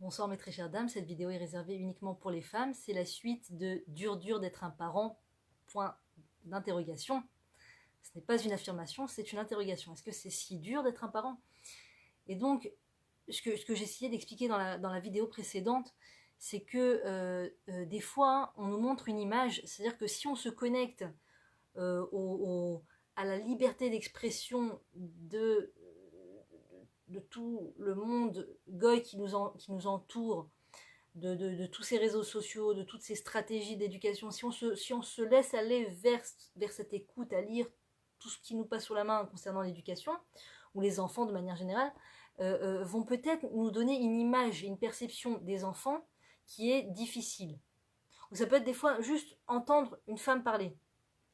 Bonsoir mes très chères dames, cette vidéo est réservée uniquement pour les femmes. C'est la suite de dur d'être un parent, point d'interrogation. Ce n'est pas une affirmation, c'est une interrogation. Est-ce que c'est si dur d'être un parent? Et donc, ce que j'essayais d'expliquer dans la vidéo précédente, c'est que des fois, on nous montre une image, c'est-à-dire que si on se connecte à la liberté d'expression de tout le monde goy qui nous entoure, de tous ces réseaux sociaux, de toutes ces stratégies d'éducation, si on se laisse aller vers cette écoute, à lire tout ce qui nous passe sous la main concernant l'éducation, ou les enfants de manière générale, vont peut-être nous donner une image, une perception des enfants qui est difficile. Donc ça peut être des fois juste entendre une femme parler.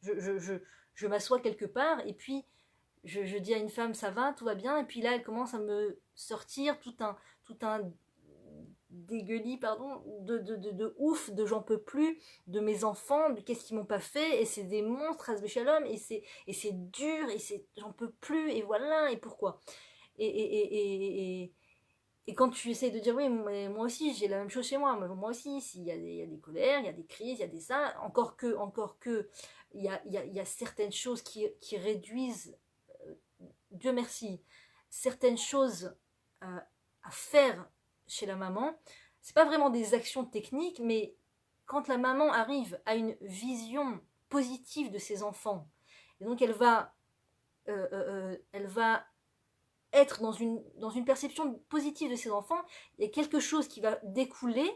Je m'assois quelque part et puis je dis à une femme ça va, tout va bien, et puis là elle commence à me sortir tout un dégueulis, pardon, de ouf, de j'en peux plus, de mes enfants, de qu'est-ce qu'ils m'ont pas fait, et c'est des monstres, Shalom, et c'est dur, et j'en peux plus, et voilà, et pourquoi. Et quand tu essaies de dire oui, moi aussi j'ai la même chose chez moi aussi, il y a des colères, il y a des crises, il y a des ça, encore que, il y a certaines choses qui réduisent, Dieu merci, certaines choses à faire chez la maman. C'est pas vraiment des actions techniques, mais quand la maman arrive à une vision positive de ses enfants, et donc elle va être dans une perception positive de ses enfants, il y a quelque chose qui va découler,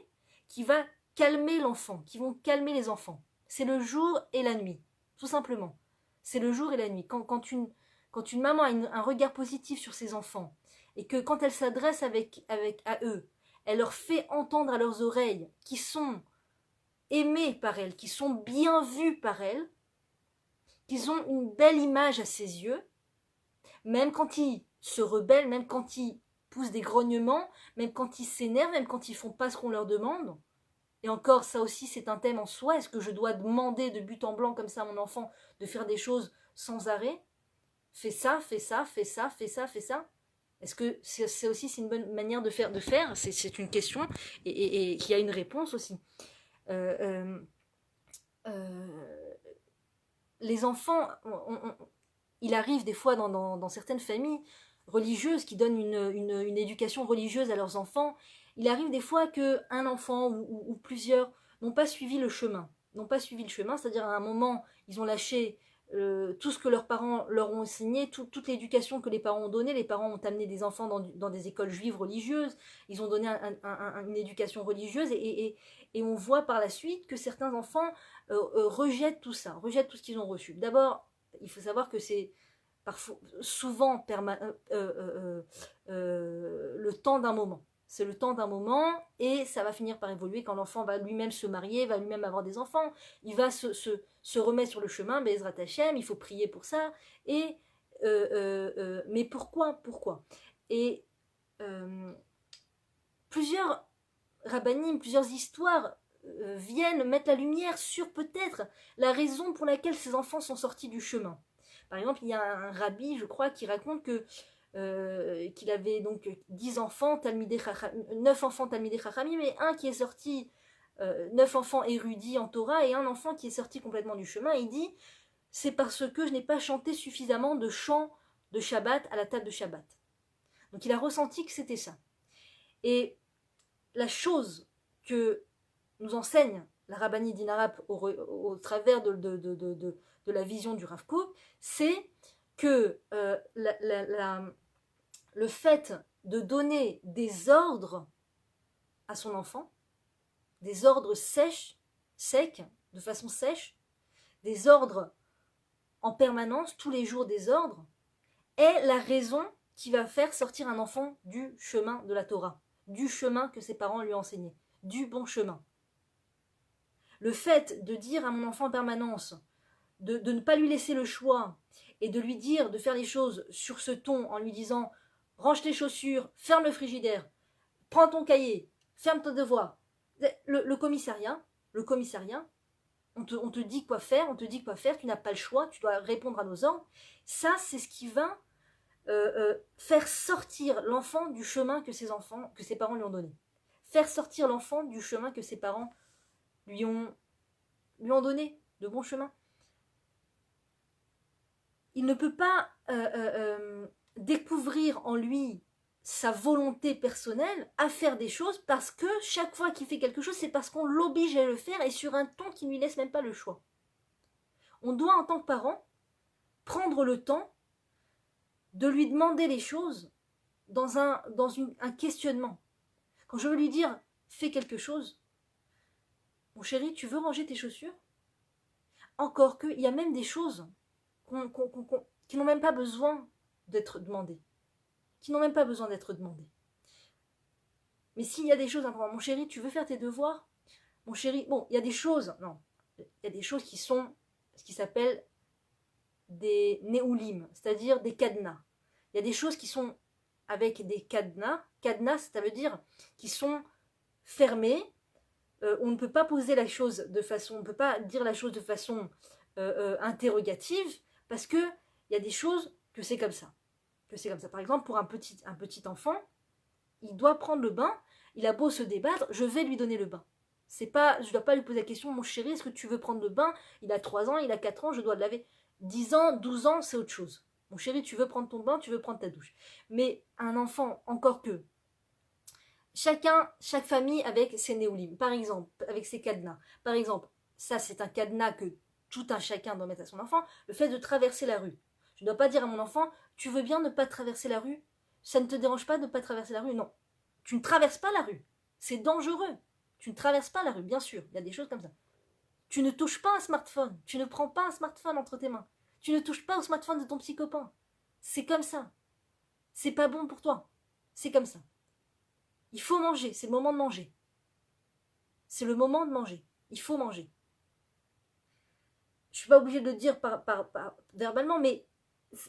qui va calmer l'enfant, qui vont calmer les enfants. C'est le jour et la nuit, tout simplement. C'est le jour et la nuit. Quand une maman a un regard positif sur ses enfants, et que quand elle s'adresse à eux, elle leur fait entendre à leurs oreilles qu'ils sont aimés par elle, qu'ils sont bien vus par elle, qu'ils ont une belle image à ses yeux, même quand ils se rebellent, même quand ils poussent des grognements, même quand ils s'énervent, même quand ils font pas ce qu'on leur demande. Et encore, ça aussi, c'est un thème en soi. Est-ce que je dois demander de but en blanc comme ça à mon enfant de faire des choses sans arrêt? Fais ça, fais ça, fais ça, fais ça, fais ça. Est-ce que c'est aussi une bonne manière de faire? C'est une question et qui a une réponse aussi. Les enfants, il arrive des fois dans certaines familles religieuses qui donnent une éducation religieuse à leurs enfants, il arrive des fois qu'un enfant ou plusieurs n'ont pas suivi le chemin. C'est-à-dire à un moment, ils ont lâché tout ce que leurs parents leur ont enseigné, toute l'éducation que les parents ont donnée. Les parents ont amené des enfants dans des écoles juives religieuses, ils ont donné une éducation religieuse et on voit par la suite que certains enfants rejettent tout ça, rejettent tout ce qu'ils ont reçu. D'abord, il faut savoir que c'est parfois, souvent le temps d'un moment. C'est le temps d'un moment et ça va finir par évoluer quand l'enfant va lui-même se marier, va lui-même avoir des enfants. Il va se remettre sur le chemin, Bezrat Hashem, il faut prier pour ça. Mais pourquoi Et plusieurs rabbinim, plusieurs histoires viennent mettre la lumière sur peut-être la raison pour laquelle ces enfants sont sortis du chemin. Par exemple, il y a un rabbi, je crois, qui raconte qu'il avait donc 10 enfants, 9 enfants Talmidei Chachamim, mais un qui est sorti, 9 enfants érudits en Torah, et un enfant qui est sorti complètement du chemin. Il dit, c'est parce que je n'ai pas chanté suffisamment de chants de Shabbat à la table de Shabbat. Donc il a ressenti que c'était ça. Et la chose que nous enseigne la Rabbani Dinarap au travers de la vision du Rav Kook, c'est que le fait de donner des ordres à son enfant, des ordres secs, de façon sèche, des ordres en permanence, tous les jours des ordres, est la raison qui va faire sortir un enfant du chemin de la Torah, du chemin que ses parents lui ont enseigné, du bon chemin. Le fait de dire à mon enfant en permanence, de ne pas lui laisser le choix et de lui dire de faire les choses sur ce ton en lui disant range tes chaussures, ferme le frigidaire, prends ton cahier, ferme tes devoirs. Le commissariat, on te dit quoi faire, tu n'as pas le choix, tu dois répondre à nos ordres. Ça, c'est ce qui va faire sortir l'enfant du chemin que ses parents lui ont donné. faire sortir l'enfant du chemin que ses parents lui ont donné, de bon chemin. Il ne peut pas découvrir en lui sa volonté personnelle à faire des choses parce que chaque fois qu'il fait quelque chose, c'est parce qu'on l'oblige à le faire et sur un ton qui ne lui laisse même pas le choix. On doit, en tant que parent, prendre le temps de lui demander les choses dans un questionnement. Quand je veux lui dire « fais quelque chose », mon chéri, tu veux ranger tes chaussures? Encore qu'il y a même des choses qui n'ont même pas besoin d'être demandées. Qui n'ont même pas besoin d'être demandées. Mais s'il y a des choses importantes, mon chéri, tu veux faire tes devoirs? Mon chéri, bon, il y a des choses, non, il y a des choses qui sont ce qui s'appelle des néoulim, c'est-à-dire des cadenas. Il y a des choses qui sont avec des cadenas. Cadenas, ça veut dire qui sont fermés. On ne peut pas poser la chose de façon, on ne peut pas dire la chose de façon interrogative parce que il y a des choses que c'est comme ça. Que c'est comme ça. Par exemple, pour un petit enfant, il doit prendre le bain. Il a beau se débattre, je vais lui donner le bain. C'est pas, je ne dois pas lui poser la question, mon chéri, est-ce que tu veux prendre le bain? Il a 3 ans, il a 4 ans, je dois le laver. 10 ans, 12 ans, c'est autre chose. Mon chéri, tu veux prendre ton bain, tu veux prendre ta douche. Mais un enfant, encore que, chaque famille avec ses néoulim, par exemple, avec ses cadenas. Par exemple, ça c'est un cadenas que tout un chacun doit mettre à son enfant, le fait de traverser la rue. Je ne dois pas dire à mon enfant, tu veux bien ne pas traverser la rue? Ça ne te dérange pas de ne pas traverser la rue? Non. Tu ne traverses pas la rue. C'est dangereux. Tu ne traverses pas la rue, bien sûr. Il y a des choses comme ça. Tu ne touches pas un smartphone. Tu ne prends pas un smartphone entre tes mains. Tu ne touches pas au smartphone de ton petit copain. C'est comme ça. C'est pas bon pour toi. C'est comme ça. Il faut manger. C'est le moment de manger. C'est le moment de manger. Il faut manger. Je ne suis pas obligée de le dire verbalement, mais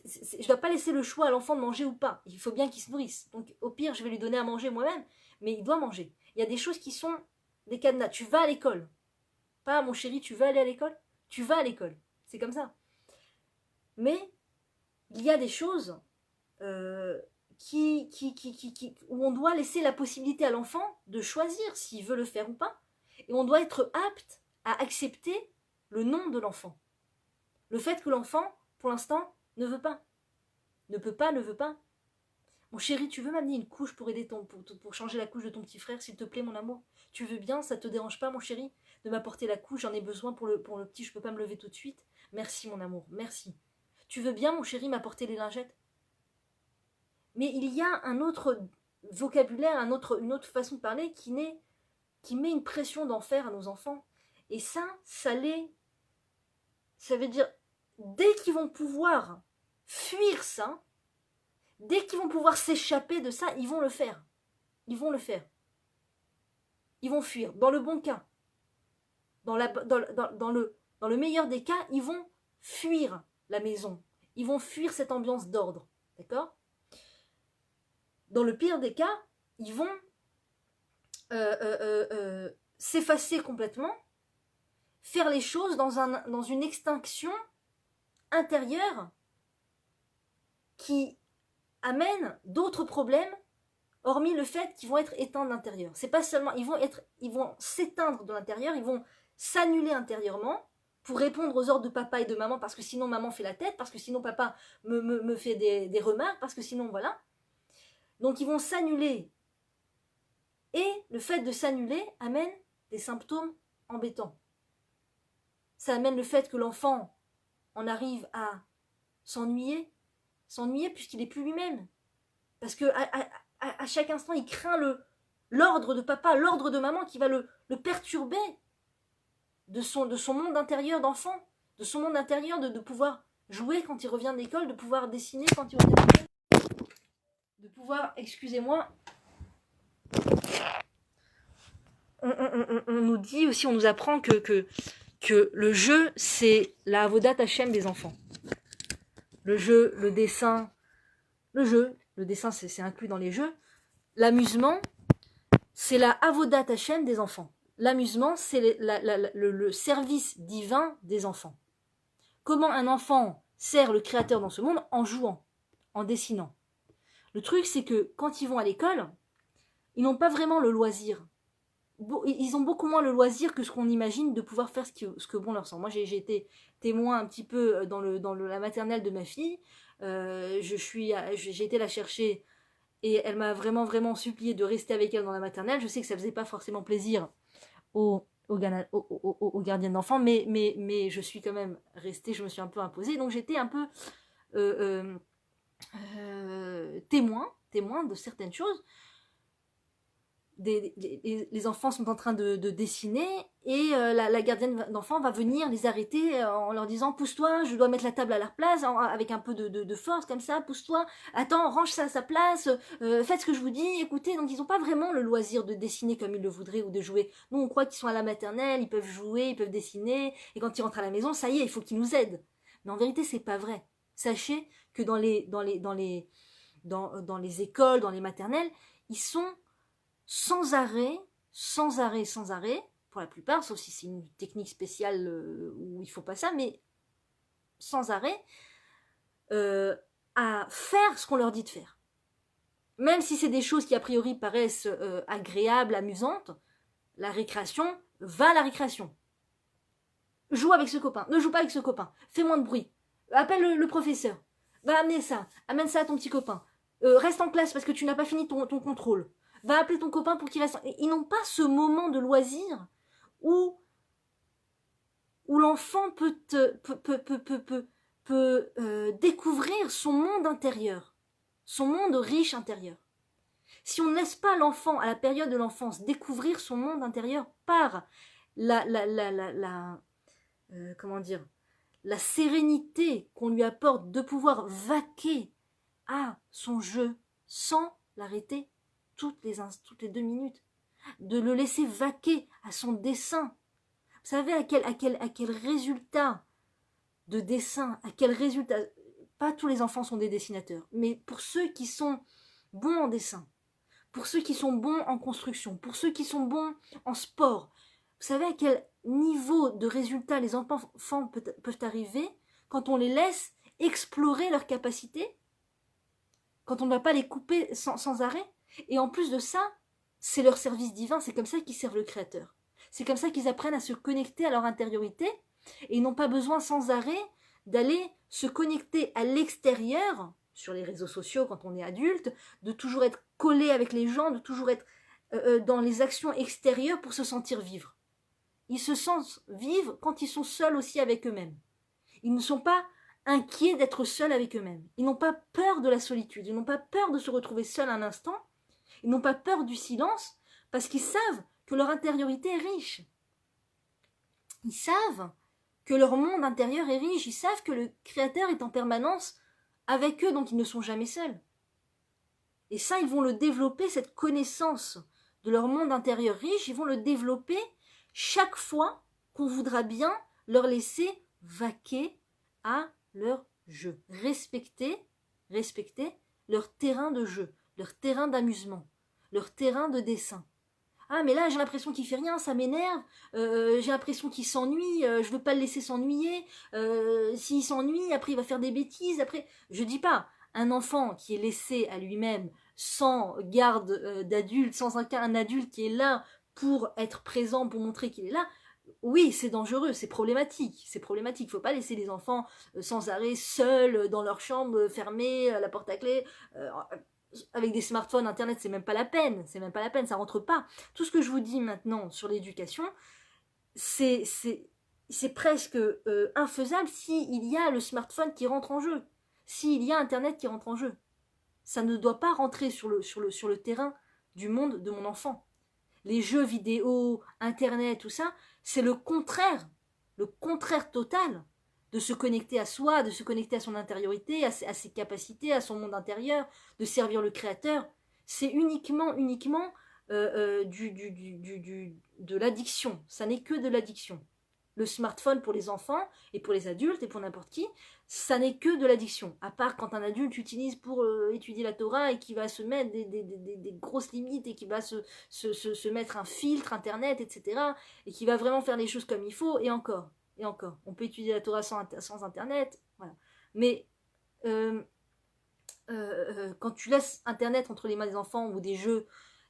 je ne dois pas laisser le choix à l'enfant de manger ou pas. Il faut bien qu'il se nourrisse. Donc au pire, je vais lui donner à manger moi-même, mais il doit manger. Il y a des choses qui sont des cadenas. Tu vas à l'école. Pas, mon chéri, tu veux aller à l'école? Tu vas à l'école. C'est comme ça. Mais il y a des choses où on doit laisser la possibilité à l'enfant de choisir s'il veut le faire ou pas. Et on doit être apte à accepter le non de l'enfant. Le fait que l'enfant, pour l'instant, ne veut pas. Ne peut pas, ne veut pas. Mon chéri, tu veux m'amener une couche pour aider pour changer la couche de ton petit frère, s'il te plaît, mon amour? Tu veux bien, ça te dérange pas, mon chéri, de m'apporter la couche? J'en ai besoin pour le petit, je peux pas me lever tout de suite. Merci, mon amour, merci. Tu veux bien, mon chéri, m'apporter les lingettes? Mais il y a un autre vocabulaire, une autre façon de parler qui met une pression d'enfer à nos enfants. Et ça veut dire, dès qu'ils vont pouvoir fuir ça, dès qu'ils vont pouvoir s'échapper de ça, ils vont le faire. Ils vont le faire. Ils vont fuir. Dans le bon cas. Dans le meilleur des cas, ils vont fuir la maison. Ils vont fuir cette ambiance d'ordre. D'accord? Dans le pire des cas, ils vont s'effacer complètement, faire les choses dans une extinction intérieure qui amène d'autres problèmes, hormis le fait qu'ils vont être éteints de l'intérieur. C'est pas seulement, ils vont s'éteindre de l'intérieur, ils vont s'annuler intérieurement pour répondre aux ordres de papa et de maman, parce que sinon maman fait la tête, parce que sinon papa me fait des remarques, parce que sinon voilà. Donc ils vont s'annuler. Et le fait de s'annuler amène des symptômes embêtants. Ça amène le fait que l'enfant en arrive à s'ennuyer puisqu'il n'est plus lui-même. Parce que à chaque instant, il craint l'ordre de papa, l'ordre de maman qui va le perturber de son monde intérieur d'enfant, de son monde intérieur de pouvoir jouer quand il revient de l'école, de pouvoir dessiner quand il revient de l'école, de pouvoir, excusez-moi, on nous dit aussi, on nous apprend que le jeu, c'est la avodat Hashem des enfants. Le jeu, le dessin, c'est inclus dans les jeux. L'amusement, c'est la avodat Hashem des enfants. L'amusement, c'est le service divin des enfants. Comment un enfant sert le Créateur dans ce monde? En jouant, en dessinant. Le truc, c'est que quand ils vont à l'école, Ils n'ont pas vraiment le loisir. Ils ont beaucoup moins le loisir que ce qu'on imagine de pouvoir faire ce que bon leur semble. Moi, j'ai été témoin un petit peu la maternelle de ma fille. J'ai été la chercher et elle m'a vraiment, vraiment supplié de rester avec elle dans la maternelle. Je sais que ça faisait pas forcément plaisir aux gardiennes d'enfants, mais je suis quand même restée, je me suis un peu imposée. Donc j'étais un peu euh, témoin de certaines choses. Les enfants sont en train de dessiner et la gardienne d'enfants va venir les arrêter en leur disant pousse-toi, je dois mettre la table à leur place avec un peu de force comme ça, pousse-toi, attends, range ça à sa place, faites ce que je vous dis, écoutez. Donc ils n'ont pas vraiment le loisir de dessiner comme ils le voudraient ou de jouer. Nous on croit qu'ils sont à la maternelle, ils peuvent jouer, ils peuvent dessiner et quand ils rentrent à la maison, ça y est, il faut qu'ils nous aident. Mais en vérité c'est pas vrai. Sachez que dans les écoles, dans les maternelles, ils sont sans arrêt, pour la plupart, sauf si c'est une technique spéciale où il faut pas ça, mais sans arrêt, à faire ce qu'on leur dit de faire. Même si c'est des choses qui a priori paraissent agréables, amusantes, la récréation, va à la récréation. Joue avec ce copain, ne joue pas avec ce copain, fais moins de bruit, appelle le professeur, va amener ça, amène ça à ton petit copain, reste en classe parce que tu n'as pas fini ton contrôle. Va appeler ton copain pour qu'il reste. Ils n'ont pas ce moment de loisir où l'enfant peut découvrir son monde intérieur, son monde riche intérieur. Si on ne laisse pas l'enfant, à la période de l'enfance, découvrir son monde intérieur par comment dire, la sérénité qu'on lui apporte de pouvoir vaquer à son jeu sans l'arrêter toutes les 2 minutes, de le laisser vaquer à son dessin. Vous savez à quel résultat de dessin, à quel résultat, pas tous les enfants sont des dessinateurs, mais pour ceux qui sont bons en dessin, pour ceux qui sont bons en construction, pour ceux qui sont bons en sport, vous savez à quel niveau de résultat les enfants peuvent arriver quand on les laisse explorer leurs capacités, quand on ne va pas les couper sans arrêt. Et en plus de ça, c'est leur service divin, c'est comme ça qu'ils servent le Créateur. C'est comme ça qu'ils apprennent à se connecter à leur intériorité, et ils n'ont pas besoin sans arrêt d'aller se connecter à l'extérieur, sur les réseaux sociaux quand on est adulte, de toujours être collé avec les gens, de toujours être dans les actions extérieures pour se sentir vivre. Ils se sentent vivre quand ils sont seuls aussi avec eux-mêmes. Ils ne sont pas inquiets d'être seuls avec eux-mêmes. Ils n'ont pas peur de la solitude, ils n'ont pas peur de se retrouver seuls un instant. Ils n'ont pas peur du silence parce qu'ils savent que leur intériorité est riche. Ils savent que leur monde intérieur est riche. Ils savent que le Créateur est en permanence avec eux, donc ils ne sont jamais seuls. Et ça, ils vont le développer, cette connaissance de leur monde intérieur riche, ils vont le développer chaque fois qu'on voudra bien leur laisser vaquer à leur jeu. Respecter leur terrain de jeu, leur terrain d'amusement, leur terrain de dessin. Ah mais là j'ai l'impression qu'il fait rien, ça m'énerve, j'ai l'impression qu'il s'ennuie, je veux pas le laisser s'ennuyer, s'il s'ennuie, après il va faire des bêtises, après... Je dis pas, un enfant qui est laissé à lui-même, sans garde d'adulte, sans un adulte qui est là pour être présent, pour montrer qu'il est là, oui, c'est dangereux, c'est problématique, faut pas laisser les enfants sans arrêt seuls dans leur chambre, fermée, la porte à clé, avec des smartphones, internet, c'est même pas la peine, ça rentre pas. Tout ce que je vous dis maintenant sur l'éducation, c'est presque infaisable s'il y a le smartphone qui rentre en jeu, s'il y a internet qui rentre en jeu. Ça ne doit pas rentrer sur le terrain du monde de mon enfant. Les jeux vidéo, internet, tout ça, c'est le contraire total de se connecter à soi, de se connecter à son intériorité, à ses capacités, à son monde intérieur, de servir le Créateur. C'est uniquement de l'addiction. Ça n'est que de l'addiction. Le smartphone pour les enfants et pour les adultes et pour n'importe qui, ça n'est que de l'addiction. À part quand un adulte utilise pour étudier la Torah et qui va se mettre des grosses limites et qui va se mettre un filtre internet, etc. Et qui va vraiment faire les choses comme il faut, et encore. On peut étudier la Torah sans internet, voilà. Mais quand tu laisses internet entre les mains des enfants ou des jeux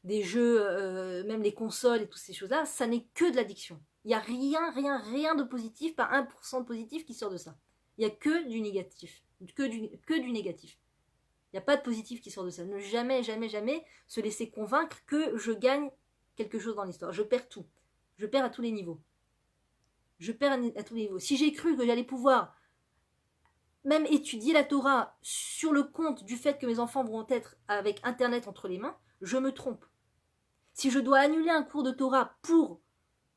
des jeux, même les consoles et toutes ces choses-là, ça n'est que de l'addiction. Il n'y a rien de positif, pas 1% de positif qui sort de ça. Il n'y a que du négatif. Que du négatif. Il n'y a pas de positif qui sort de ça. Ne jamais se laisser convaincre que je gagne quelque chose dans l'histoire. Je perds tout. Je perds à tous les niveaux. Je perds à tous les niveaux. Si j'ai cru que j'allais pouvoir même étudier la Torah sur le compte du fait que mes enfants vont être avec Internet entre les mains, je me trompe. Si je dois annuler un cours de Torah pour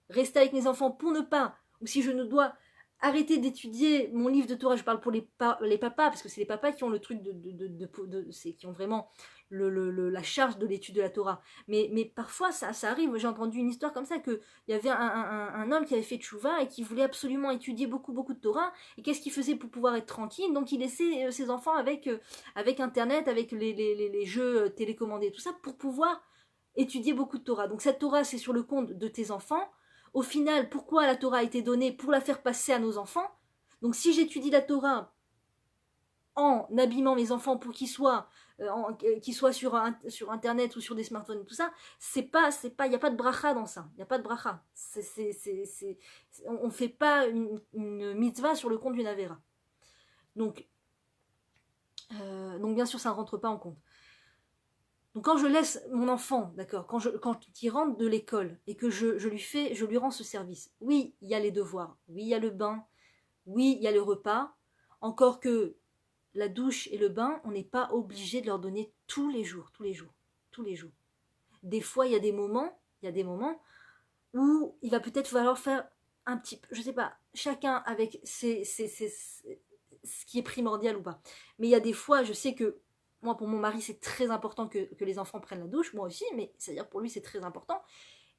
rester avec mes enfants, pour ne pas, ou si je ne dois arrêter d'étudier mon livre de Torah, je parle pour les papas, parce que c'est les papas qui ont le truc qui ont vraiment la charge de l'étude de la Torah. Mais parfois, ça arrive. J'ai entendu une histoire comme ça, qu'il y avait un homme qui avait fait tchouva et qui voulait absolument étudier beaucoup de Torah. Et qu'est-ce qu'il faisait pour pouvoir être tranquille? Donc, il laissait ses enfants avec Internet, avec les jeux télécommandés, tout ça, pour pouvoir étudier beaucoup de Torah. Donc, cette Torah, c'est sur le compte de tes enfants. Au final, pourquoi la Torah a été donnée? Pour la faire passer à nos enfants. Donc si j'étudie la Torah en abîmant mes enfants pour qu'ils soient sur Internet ou sur des smartphones, tout ça, il n'y a pas de bracha dans ça. Il n'y a pas de bracha. On ne fait pas une mitzvah sur le compte d'une avéra. Donc bien sûr, ça ne rentre pas en compte. Donc quand je laisse mon enfant, d'accord, quand il rentre de l'école et que je lui rends ce service, oui, il y a les devoirs, oui, il y a le bain, oui, il y a le repas, encore que la douche et le bain, on n'est pas obligé de leur donner tous les jours. Des fois, il y a des moments où il va peut-être falloir faire un petit peu, je sais pas, chacun avec ce qui est primordial ou pas. Mais il y a des fois, je sais que moi, pour mon mari, c'est très important que les enfants prennent la douche. Moi aussi, mais c'est-à-dire pour lui, c'est très important.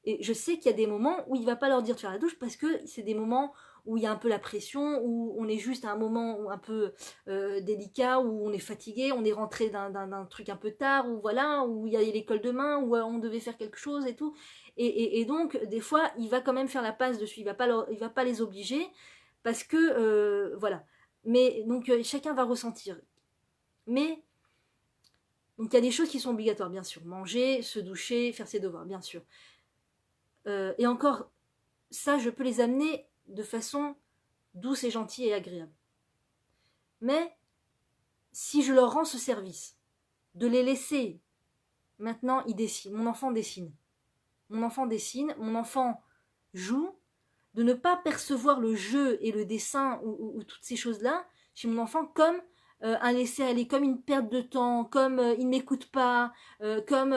Et je sais qu'il y a des moments où il ne va pas leur dire de faire la douche parce que c'est des moments où il y a un peu la pression, où on est juste à un moment un peu délicat, où on est fatigué, on est rentré d'un truc un peu tard, où il y a l'école demain, où on devait faire quelque chose et tout. Et donc, des fois, il va quand même faire la passe dessus. Il va pas les obliger parce que, voilà. Mais donc, chacun va ressentir. Mais donc il y a des choses qui sont obligatoires, bien sûr. Manger, se doucher, faire ses devoirs, bien sûr. Et encore, ça, je peux les amener de façon douce et gentille et agréable. Mais si je leur rends ce service, de les laisser, maintenant, ils dessinent. Mon enfant dessine. Mon enfant joue, de ne pas percevoir le jeu et le dessin ou toutes ces choses-là chez mon enfant comme un laisser-aller, comme une perte de temps, comme ils ne m'écoutent pas, comme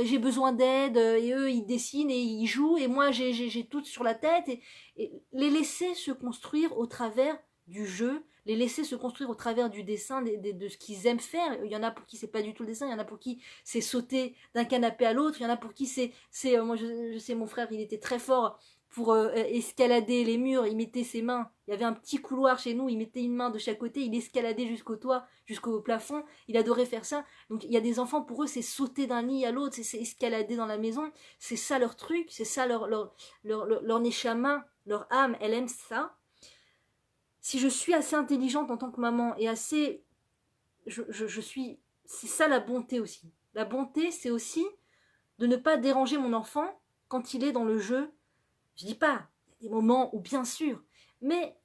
j'ai besoin d'aide, et eux ils dessinent et ils jouent, et moi j'ai tout sur la tête, et les laisser se construire au travers du jeu, les laisser se construire au travers du dessin, de ce qu'ils aiment faire. Il y en a pour qui c'est pas du tout le dessin, il y en a pour qui c'est sauter d'un canapé à l'autre, il y en a pour qui c'est moi je sais, mon frère il était très fort pour escalader les murs, il mettait ses mains, il y avait un petit couloir chez nous, il mettait une main de chaque côté, il escaladait jusqu'au toit, jusqu'au plafond, il adorait faire ça. Donc il y a des enfants, pour eux c'est sauter d'un lit à l'autre, c'est escalader dans la maison, c'est ça leur truc, c'est ça leur neshama, leur âme, elle aime ça. Si je suis assez intelligente en tant que maman et assez, je suis, c'est ça la bonté aussi. La bonté, c'est aussi de ne pas déranger mon enfant quand il est dans le jeu. Je dis pas, il y a des moments où bien sûr, mais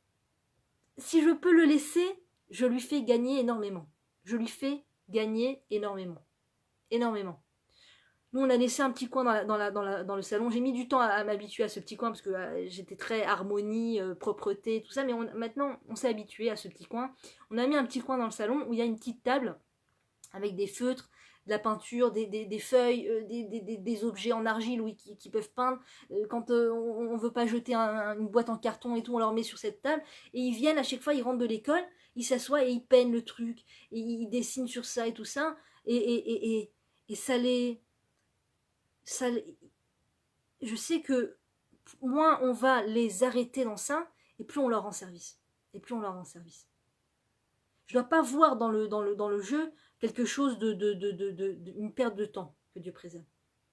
si je peux le laisser, je lui fais gagner énormément. Je lui fais gagner énormément. Énormément. Nous, on a laissé un petit coin dans le salon. J'ai mis du temps à m'habituer à ce petit coin parce que j'étais très harmonie, propreté, tout ça. Mais maintenant, on s'est habitué à ce petit coin. On a mis un petit coin dans le salon où il y a une petite table avec des feutres, de la peinture, des feuilles, des objets en argile qui peuvent peindre. Quand on veut pas jeter une boîte en carton et tout, on leur met sur cette table. Et ils viennent, à chaque fois, ils rentrent de l'école, ils s'assoient et ils peignent le truc. Et ils dessinent sur ça et tout ça. Et je sais que moins on va les arrêter dans ça, et plus on leur rend service. Je ne dois pas voir dans le jeu quelque chose une perte de temps, que Dieu préserve.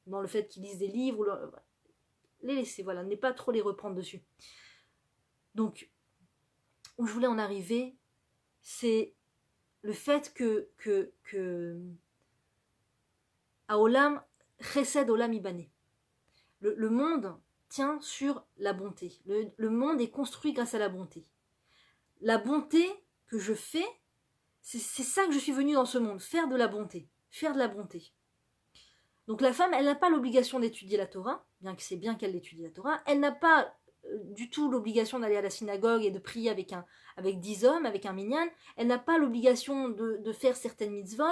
Dans le fait qu'ils lisent des livres, les laisser, voilà, ne pas trop les reprendre dessus. Donc, où je voulais en arriver, c'est le fait que à Olam, Chesed Olam Ibane. Le monde tient sur la bonté. Le monde est construit grâce à la bonté. La bonté que je fais, c'est ça que je suis venue dans ce monde, faire de la bonté. Faire de la bonté. Donc la femme, elle n'a pas l'obligation d'étudier la Torah, bien que c'est bien qu'elle étudie la Torah. Elle n'a pas du tout l'obligation d'aller à la synagogue et de prier avec 10 hommes, avec un minyan. Elle n'a pas l'obligation de faire certaines mitzvot.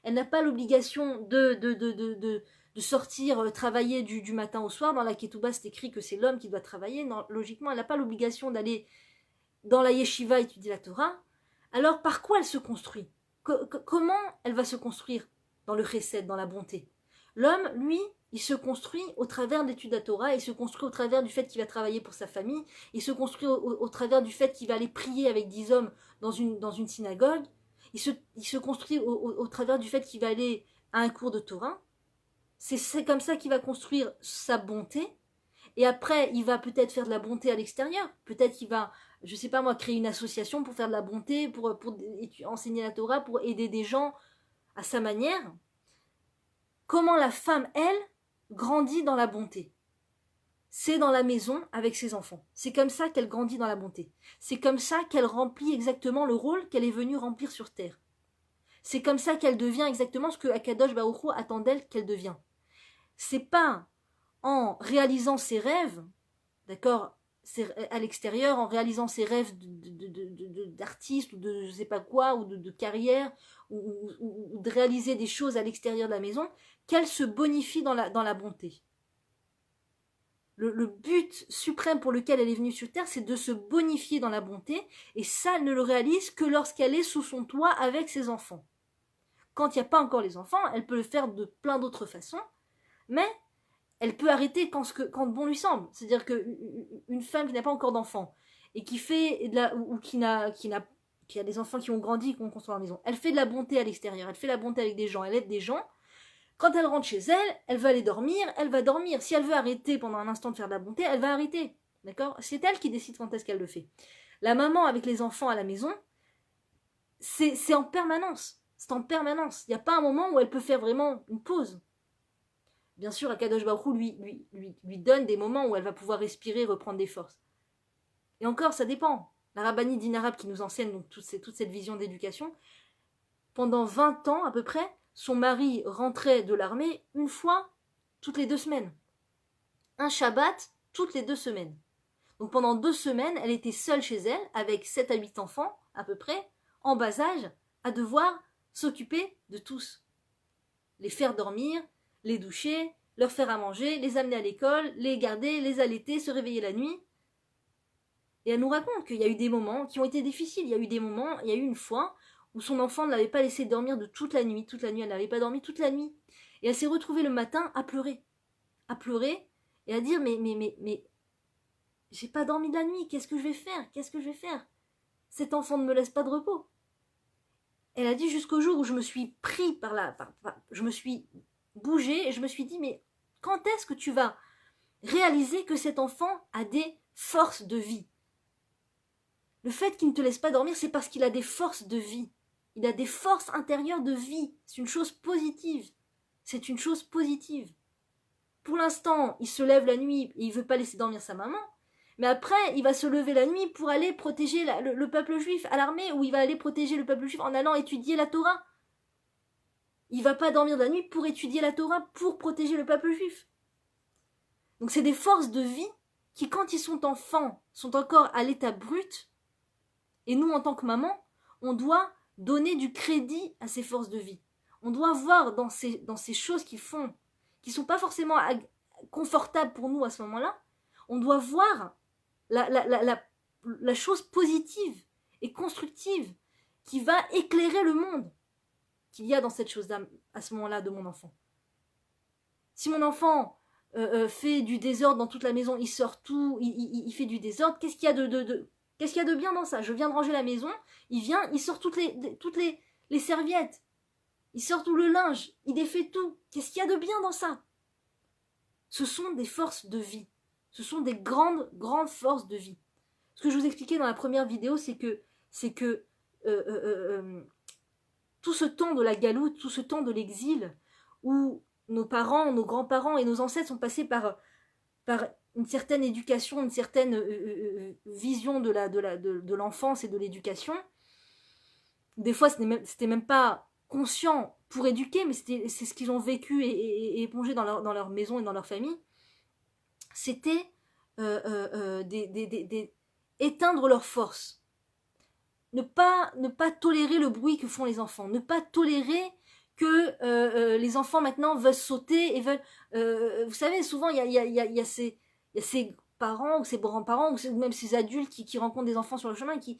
Elle n'a pas l'obligation de sortir travailler du matin au soir. Dans la Ketouba, c'est écrit que c'est l'homme qui doit travailler. Non, logiquement, elle n'a pas l'obligation d'aller dans la yeshiva étudier la Torah. Alors, par quoi elle se construit? Comment elle va se construire dans le chesed, dans la bonté? L'homme, lui, il se construit au travers de l'étude de la Torah, il se construit au travers du fait qu'il va travailler pour sa famille, il se construit au travers du fait qu'il va aller prier avec 10 hommes dans une synagogue, il se construit au travers du fait qu'il va aller à un cours de Torah. C'est comme ça qu'il va construire sa bonté. Et après, il va peut-être faire de la bonté à l'extérieur. Peut-être qu'il va, je sais pas moi, créer une association pour faire de la bonté, pour enseigner la Torah, pour aider des gens à sa manière. Comment la femme, elle, grandit dans la bonté? C'est dans la maison avec ses enfants. C'est comme ça qu'elle grandit dans la bonté. C'est comme ça qu'elle remplit exactement le rôle qu'elle est venue remplir sur terre. C'est comme ça qu'elle devient exactement ce que Akadosh Baruch Hu attend d'elle qu'elle devient. C'est pas en réalisant ses rêves, d'accord, à l'extérieur, en réalisant ses rêves d'artiste ou de je sais pas quoi, ou de carrière, ou de réaliser des choses à l'extérieur de la maison, qu'elle se bonifie dans la bonté. Le but suprême pour lequel elle est venue sur terre, c'est de se bonifier dans la bonté, et ça, elle ne le réalise que lorsqu'elle est sous son toit avec ses enfants. Quand il n'y a pas encore les enfants, elle peut le faire de plein d'autres façons, mais elle peut arrêter quand bon lui semble. C'est-à-dire qu'une femme qui n'a pas encore d'enfants et qui fait de la, ou qui a des enfants qui ont grandi, qui ont construit la maison, elle fait de la bonté à l'extérieur, elle fait la bonté avec des gens, elle aide des gens. Quand elle rentre chez elle, elle va aller dormir, elle va dormir. Si elle veut arrêter pendant un instant de faire de la bonté, elle va arrêter. D'accord? C'est elle qui décide quand est-ce qu'elle le fait. La maman avec les enfants à la maison, c'est en permanence. C'est en permanence. Il n'y a pas un moment où elle peut faire vraiment une pause. Bien sûr, Akadosh Baruch Hu lui donne des moments où elle va pouvoir respirer, reprendre des forces. Et encore, ça dépend. La rabbinite d'Inarab qui nous enseigne donc toute cette vision d'éducation, pendant 20 ans à peu près, son mari rentrait de l'armée une fois toutes les 2 semaines. Un Shabbat toutes les 2 semaines. Donc pendant 2 semaines, elle était seule chez elle, avec 7 à 8 enfants à peu près, en bas âge, à devoir s'occuper de tous. Les faire dormir, les doucher, leur faire à manger, les amener à l'école, les garder, les allaiter, se réveiller la nuit. Et elle nous raconte qu'il y a eu des moments qui ont été difficiles. Il y a eu une fois où son enfant ne l'avait pas laissé dormir de toute la nuit. Toute la nuit, elle n'avait pas dormi toute la nuit. Et elle s'est retrouvée le matin à pleurer et à dire mais j'ai pas dormi de la nuit, qu'est-ce que je vais faire? Cet enfant ne me laisse pas de repos. Elle a dit jusqu'au jour où je me suis pris je me suis bougée et je me suis dit mais quand est-ce que tu vas réaliser que cet enfant a des forces de vie? Le fait qu'il ne te laisse pas dormir, c'est parce qu'il a des forces de vie. Il a des forces intérieures de vie. C'est une chose positive. C'est une chose positive. Pour l'instant, il se lève la nuit et il ne veut pas laisser dormir sa maman. Mais après, il va se lever la nuit pour aller protéger le peuple juif à l'armée, ou il va aller protéger le peuple juif en allant étudier la Torah. Il ne va pas dormir de la nuit pour étudier la Torah, pour protéger le peuple juif. Donc c'est des forces de vie qui, quand ils sont enfants, sont encore à l'état brut. Et nous, en tant que maman, on doit donner du crédit à ces forces de vie. On doit voir dans ces choses qu'ils font, qui ne sont pas forcément confortables pour nous à ce moment-là, on doit voir la chose positive et constructive qui va éclairer le monde qu'il y a dans cette chose-là, à ce moment-là, de mon enfant. Si mon enfant fait du désordre dans toute la maison, il sort tout, il fait du désordre, qu'est-ce qu'il y a qu'est-ce qu'il y a de bien dans ça? Je viens de ranger la maison, il sort toutes les serviettes, il sort tout le linge, il défait tout. Qu'est-ce qu'il y a de bien dans ça? Ce sont des forces de vie. Ce sont des grandes forces de vie. Ce que je vous expliquais dans la première vidéo, c'est que tout ce temps de la galoute, tout ce temps de l'exil, où nos parents, nos grands-parents et nos ancêtres sont passés par une certaine éducation, une certaine vision de l'enfance et de l'éducation. Des fois, c'était même pas conscient pour éduquer, mais c'est ce qu'ils ont vécu et épongé dans leur maison et dans leur famille. C'était éteindre leur force. Ne pas tolérer le bruit que font les enfants. Ne pas tolérer que les enfants maintenant veulent sauter et veulent... vous savez, souvent, il y a ces parents ou ces grands-parents ou même ces adultes qui rencontrent des enfants sur le chemin qui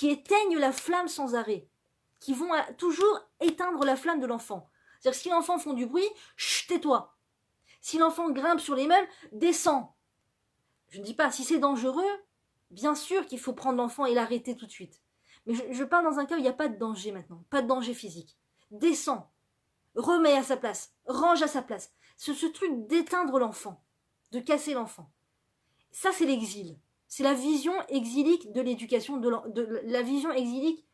éteignent la flamme sans arrêt. Qui vont toujours éteindre la flamme de l'enfant. C'est-à-dire que si l'enfant font du bruit, chut, tais-toi. Si l'enfant grimpe sur les meubles, descends. Je ne dis pas, si c'est dangereux, bien sûr qu'il faut prendre l'enfant et l'arrêter tout de suite. Mais je parle dans un cas où il n'y a pas de danger maintenant, pas de danger physique. Descends, remets à sa place, range à sa place. Ce truc d'éteindre l'enfant, de casser l'enfant. Ça, c'est l'exil. C'est la vision exilique de l'éducation, de la vision exilique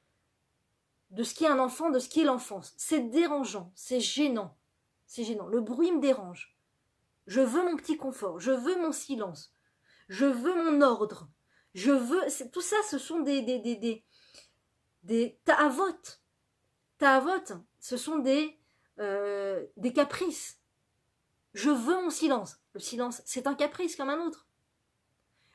de ce qu'est un enfant, de ce qu'est l'enfance. C'est dérangeant, c'est gênant. C'est gênant. Le bruit me dérange. Je veux mon petit confort, je veux mon silence, je veux mon ordre, je veux... Tout ça, ce sont des ta'avot. Ta'avot, ce sont des caprices. Je veux mon silence. Le silence, c'est un caprice comme un autre.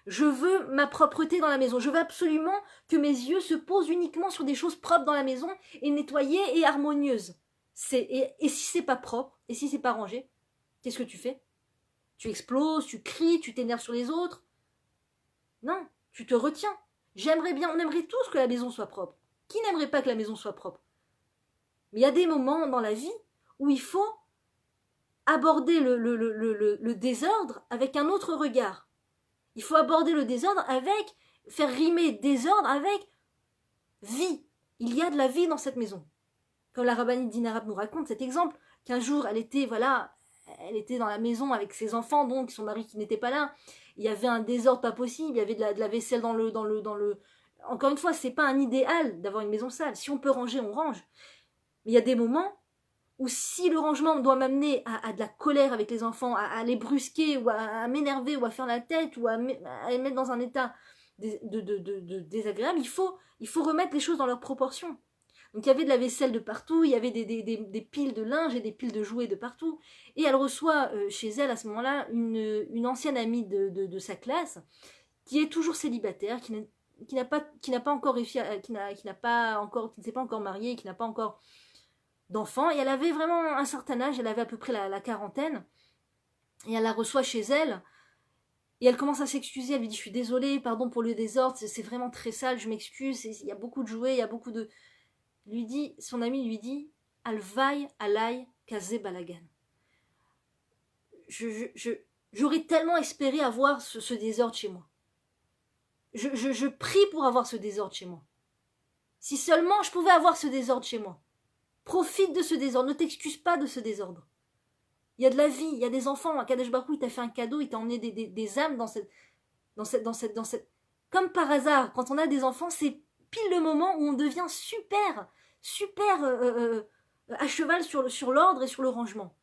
Je veux ma propreté dans la maison. Je veux absolument que mes yeux se posent uniquement sur des choses propres dans la maison et nettoyées et harmonieuses. Et si c'est pas propre, et si c'est pas rangé, qu'est-ce que tu fais? Tu exploses, tu cries, tu t'énerves sur les autres. Non, tu te retiens. J'aimerais bien, on aimerait tous que la maison soit propre. Qui n'aimerait pas que la maison soit propre? Mais il y a des moments dans la vie où il faut aborder le désordre avec un autre regard. Il faut aborder le désordre avec, faire rimer désordre avec vie. Il y a de la vie dans cette maison. Comme la rabbinite Dina Raab nous raconte cet exemple, qu'un jour elle était dans la maison avec ses enfants, donc son mari qui n'était pas là. Il y avait un désordre pas possible, il y avait de la vaisselle dans le... Encore une fois, c'est pas un idéal d'avoir une maison sale. Si on peut ranger, on range. Mais il y a des moments où si le rangement doit m'amener à de la colère avec les enfants, à les brusquer, ou à m'énerver, ou à faire la tête, ou à les mettre dans un état de désagréable, il faut remettre les choses dans leurs proportions. Donc il y avait de la vaisselle de partout, il y avait des piles de linge et des piles de jouets de partout. Et elle reçoit chez elle à ce moment-là une ancienne amie de sa classe qui est toujours célibataire, qui n'a pas encore réussi, qui ne s'est pas encore mariée, qui n'a pas encore d'enfants. Et elle avait vraiment un certain âge, elle avait à peu près la quarantaine. Et elle la reçoit chez elle. Et elle commence à s'excuser, elle lui dit « Je suis désolée, pardon pour le désordre, c'est vraiment très sale, je m'excuse, il y a beaucoup de jouets, il y a beaucoup de... » Son ami lui dit « Alvaï alay kaze balagan ». J'aurais tellement espéré avoir ce désordre chez moi. Je prie pour avoir ce désordre chez moi. Si seulement je pouvais avoir ce désordre chez moi. Profite de ce désordre, ne t'excuse pas de ce désordre. Il y a de la vie, il y a des enfants. Kadesh Baruch Hu, il t'a fait un cadeau, il t'a emmené des âmes dans cette... Comme par hasard, quand on a des enfants, c'est pile le moment où on devient super à cheval sur l'ordre et sur le rangement.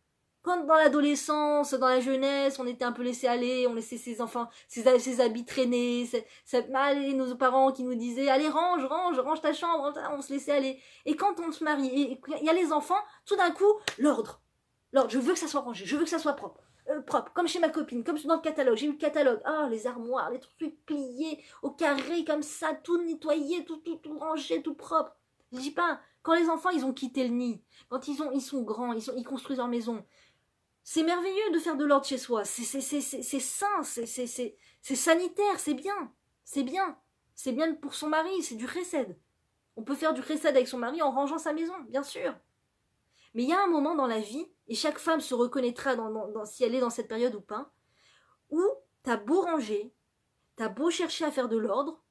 Quand dans l'adolescence, dans la jeunesse, on était un peu laissé aller, on laissait ses enfants, ses habits traîner, nos parents qui nous disaient allez range ta chambre, on se laissait aller. Et quand on se marie, et il y a les enfants, tout d'un coup, l'ordre, je veux que ça soit rangé, je veux que ça soit propre. Propre, comme chez ma copine, comme dans le catalogue, j'ai eu le catalogue, les armoires, les trucs pliés au carré comme ça, tout nettoyé, tout rangé, tout propre. Je dis pas, quand les enfants ils ont quitté le nid, quand ils sont grands, ils construisent leur maison, c'est merveilleux de faire de l'ordre chez soi, c'est sain, c'est sanitaire, c'est bien, c'est bien pour son mari, c'est du chesed. On peut faire du chesed avec son mari en rangeant sa maison, bien sûr. Mais il y a un moment dans la vie, et chaque femme se reconnaîtra si elle est dans cette période ou pas, où t'as beau ranger, t'as beau chercher à faire de l'ordre,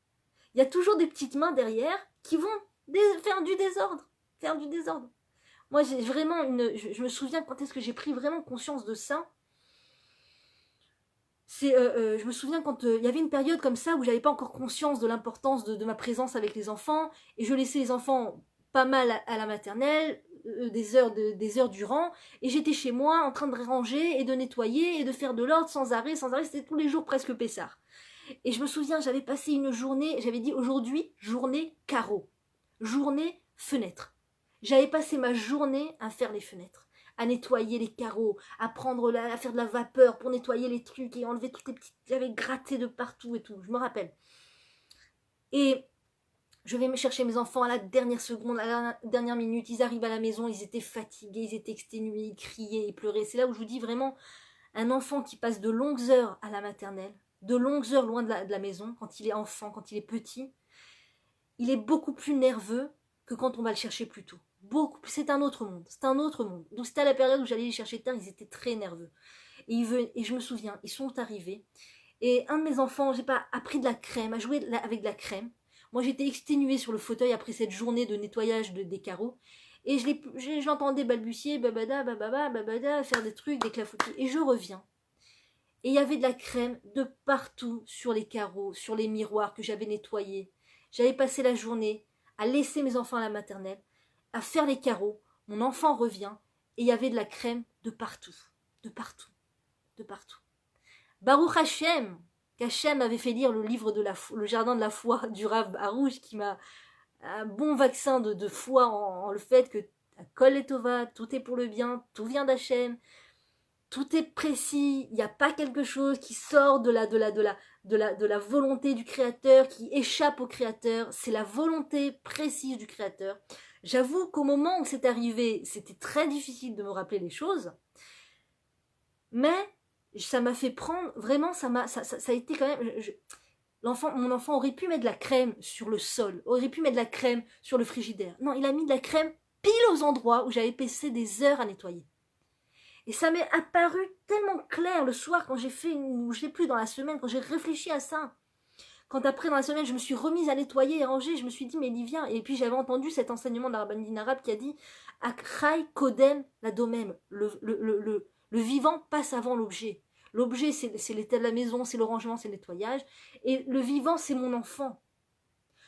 il y a toujours des petites mains derrière qui vont faire du désordre. Moi, j'ai vraiment je me souviens quand est-ce que j'ai pris vraiment conscience de ça. Je me souviens quand il y avait une période comme ça où j'avais pas encore conscience de l'importance de ma présence avec les enfants, et je laissais les enfants pas mal à la maternelle, des heures durant, et j'étais chez moi en train de ranger et de nettoyer et de faire de l'ordre sans arrêt, c'était tous les jours presque Pessar. Et je me souviens, j'avais passé une journée, j'avais dit aujourd'hui, journée carreau, journée fenêtre. J'avais passé ma journée à faire les fenêtres, à nettoyer les carreaux, à faire de la vapeur pour nettoyer les trucs et enlever toutes les petites... J'avais gratté de partout et tout, je me rappelle. Et je vais me chercher mes enfants à la dernière seconde, à la dernière minute, ils arrivent à la maison, ils étaient fatigués, ils étaient exténués, ils criaient, ils pleuraient. C'est là où je vous dis vraiment, un enfant qui passe de longues heures à la maternelle, de longues heures loin de la maison, quand il est enfant, quand il est petit, il est beaucoup plus nerveux que quand on va le chercher plus tôt. C'est un autre monde, c'est un autre monde. Donc c'était à la période où j'allais les chercher tard, ils étaient très nerveux. Et je me souviens, ils sont arrivés, et un de mes enfants, j'ai pas appris de la crème, à jouer avec de la crème. Moi j'étais exténuée sur le fauteuil après cette journée de nettoyage des carreaux, et je l'entendais balbutier, babada, bababa, babada, faire des trucs, des clafoutis, et je reviens. Et il y avait de la crème de partout sur les carreaux, sur les miroirs que j'avais nettoyés. J'avais passé la journée à laisser mes enfants à la maternelle, à faire les carreaux. Mon enfant revient et il y avait de la crème de partout, de partout, de partout. Baruch Hashem, qu'Hachem avait fait lire le livre de le jardin de la foi du Rav Harouche, qui m'a un bon vaccin de foi en le fait que Kol et Tova, tout est pour le bien, tout vient d'Hachem. Tout est précis, il n'y a pas quelque chose qui sort de la volonté du créateur, qui échappe au créateur, c'est la volonté précise du créateur. J'avoue qu'au moment où c'est arrivé, c'était très difficile de me rappeler les choses, mais ça m'a fait prendre, vraiment, ça a été quand même... mon enfant aurait pu mettre de la crème sur le sol, aurait pu mettre de la crème sur le frigidaire. Non, il a mis de la crème pile aux endroits où j'avais passé des heures à nettoyer. Et ça m'est apparu tellement clair le soir quand j'ai fait, ou je sais plus, dans la semaine, quand j'ai réfléchi à ça. Quand après, dans la semaine, je me suis remise à nettoyer et ranger, je me suis dit, mais Livien, et puis j'avais entendu cet enseignement de la rabbinine arabe qui a dit, Akrai Kodem la domem, le vivant passe avant l'objet. L'objet, c'est l'état de la maison, c'est le rangement, c'est le nettoyage, et le vivant, c'est mon enfant.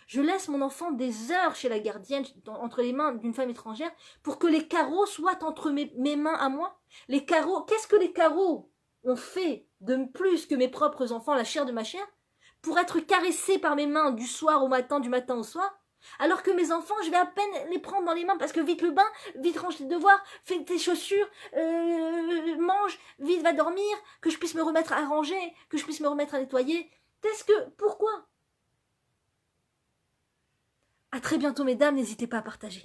Je laisse mon enfant des heures chez la gardienne, entre les mains d'une femme étrangère, pour que les carreaux soient entre mes mains à moi. Les carreaux, qu'est-ce que les carreaux ont fait de plus que mes propres enfants, la chair de ma chair, pour être caressés par mes mains du soir au matin, du matin au soir, alors que mes enfants, je vais à peine les prendre dans les mains parce que vite le bain, vite range tes devoirs, fais tes chaussures, mange, vite va dormir, que je puisse me remettre à ranger, que je puisse me remettre à nettoyer. Pourquoi ? À très bientôt, mesdames, n'hésitez pas à partager.